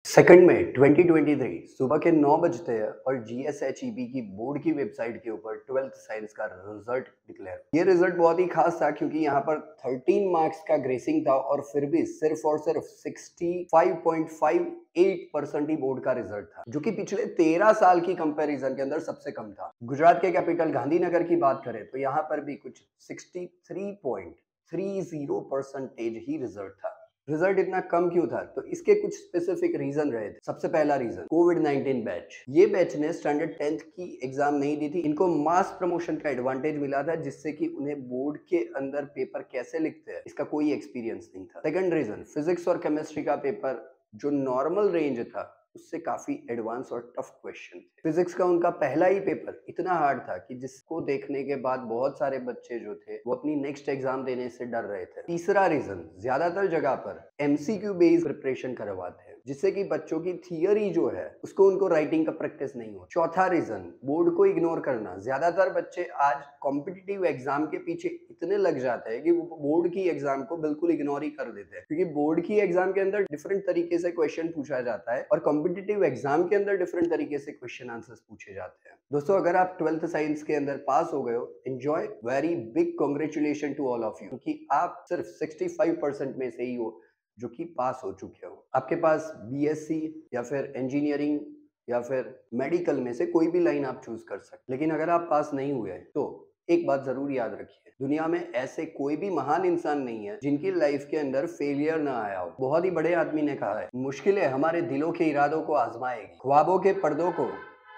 2 मई 2023 सुबह के 9 बजते हैं और जीएसएचईबी की बोर्ड की वेबसाइट के ऊपर 12th साइंस का रिजल्ट डिक्लेयर। ये रिजल्ट बहुत ही खास था क्योंकि यहाँ पर 13 मार्क्स का ग्रेसिंग था और फिर भी सिर्फ और सिर्फ 65.58% ही बोर्ड का रिजल्ट था, जो कि पिछले 13 साल की कंपैरिजन के अंदर सबसे कम था। गुजरात के कैपिटल गांधीनगर की बात करें तो यहाँ पर भी कुछ 63.30% ही रिजल्ट था। रिजल्ट इतना कम क्यों था? तो इसके कुछ स्पेसिफिक रीजन रहे थे। सबसे पहला रीजन कोविड-19 बैच। ये बैच ने स्टैंडर्ड 10th की एग्जाम नहीं दी थी। इनको मास प्रमोशन का एडवांटेज मिला था, जिससे कि उन्हें बोर्ड के अंदर पेपर कैसे लिखते हैं इसका कोई एक्सपीरियंस नहीं था। सेकंड रीजन फिजिक्स और केमिस्ट्री का पेपर जो नॉर्मल रेंज था उससे काफी एडवांस और टफ क्वेश्चन थे। फिजिक्स का उनका पहला ही पेपर इतना हार्ड था कि जिसको देखने के बाद बहुत सारे बच्चे जो थे वो अपनी नेक्स्ट एग्जाम देने से डर रहे थे। तीसरा रीजन ज्यादातर जगह पर एमसीक्यू बेस्ड प्रिपरेशन करवाते हैं, जिससे कि बच्चों की थियरी जो है उसको उनको राइटिंग का प्रैक्टिस नहीं हो। चौथा रीजन बोर्ड को इग्नोर करना। ज्यादातर बच्चे आज कॉम्पिटिटिव एग्जाम के पीछे इतने लग जाते हैं कि वो बोर्ड की एग्जाम को बिल्कुल इग्नोर ही कर देते हैं, क्योंकि बोर्ड की एग्जाम के अंदर डिफरेंट तरीके से क्वेश्चन पूछा जाता है और कॉम्पिटिटिव एग्जाम के अंदर डिफरेंट तरीके से क्वेश्चन आंसर्स पूछे जाते हैं। दोस्तों, अगर आप 12th साइंस के अंदर पास हो गए हो, enjoy, very big congratulation to all of you, क्योंकि आप सिर्फ 65% में से ही हो जो कि पास हो चुके हो। आपके पास बीएससी या फिर इंजीनियरिंग या फिर मेडिकल में से कोई भी लाइन आप चूज कर सकते, लेकिन अगर आप पास नहीं हुए तो एक बात जरूर याद रखिए, दुनिया में ऐसे कोई भी महान इंसान नहीं है जिनकी लाइफ के अंदर फेलियर ना आया हो। बहुत ही बड़े आदमी ने कहा है, मुश्किलें हमारे दिलों के इरादों को आजमाएगी, ख्वाबों के पर्दों को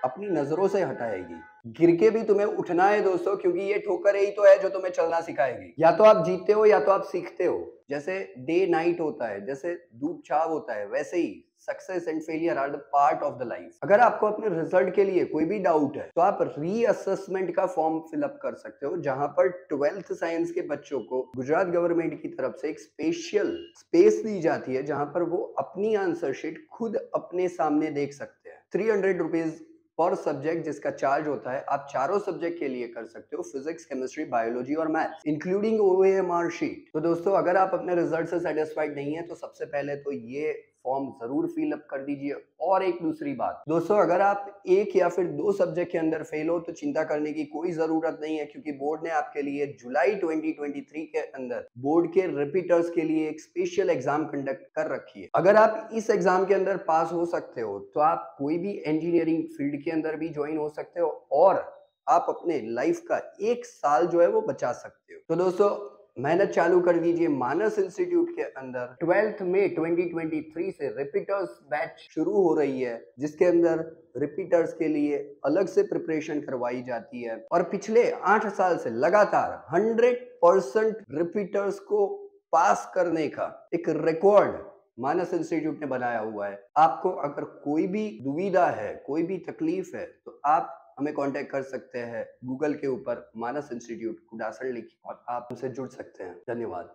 अपनी नजरों से हटाएगी। गिर के भी तुम्हें उठना है दोस्तों, क्योंकि ये ठोकर ही तो है जो तुम्हें चलना सिखाएगी। या तो आप जीतते हो या तो आप सीखते हो। जैसे डे नाइट होता है, जैसे धूप छाव होता है, वैसे ही success and failure are the part of the life. अगर आपको अपने रिजल्ट के लिए कोई भी डाउट है तो आप रीअसेसमेंट का फॉर्म फिलअप कर सकते हो, जहां पर 12th साइंस के बच्चों को गुजरात गवर्नमेंट की तरफ से एक स्पेशल स्पेस दी जाती है, जहां पर वो अपनी आंसर शीट खुद अपने सामने देख सकते हैं। 300 रुपीज पर सब्जेक्ट जिसका चार्ज होता है। आप चारों सब्जेक्ट के लिए कर सकते हो, फिजिक्स, केमिस्ट्री, बायोलॉजी और मैथ्स, इंक्लूडिंग ओएमआर शीट। तो दोस्तों, अगर आप अपने रिजल्ट से सेटिस्फाइड नहीं है तो सबसे पहले तो ये फॉर्म जरूर फिल अप कर दीजिए। और एक दूसरी बात दोस्तों, अगर आप एक या फिर दो सब्जेक्ट के अंदर फेल हो तो चिंता करने की कोई जरूरत नहीं है, क्योंकि बोर्ड ने आपके लिए जुलाई 2023 के अंदर बोर्ड के रिपीटर्स के लिए एक स्पेशल एग्जाम कंडक्ट कर रखी है। अगर आप इस एग्जाम के अंदर पास हो सकते हो तो आप कोई भी इंजीनियरिंग फील्ड के अंदर भी ज्वाइन हो सकते हो और आप अपने लाइफ का एक साल जो है वो बचा सकते हो। तो दोस्तों, मेहनत चालू कर दीजिए। मानस इंस्टीट्यूट के अंदर 12th मई 2023 से रिपीटर्स बैच शुरू हो रही है, जिसके अंदर रिपीटर्स के लिए अलग से प्रिपरेशन करवाई जाती है और पिछले 8 साल से लगातार 100% रिपीटर्स को पास करने का एक रिकॉर्ड मानस इंस्टीट्यूट ने बनाया हुआ है। आपको अगर कोई भी दुविधा है, कोई भी तकलीफ है, तो आप हमें कांटेक्ट कर सकते हैं। गूगल के ऊपर मानस इंस्टीट्यूट कुडासन लिखिए और आप हमसे जुड़ सकते हैं। धन्यवाद।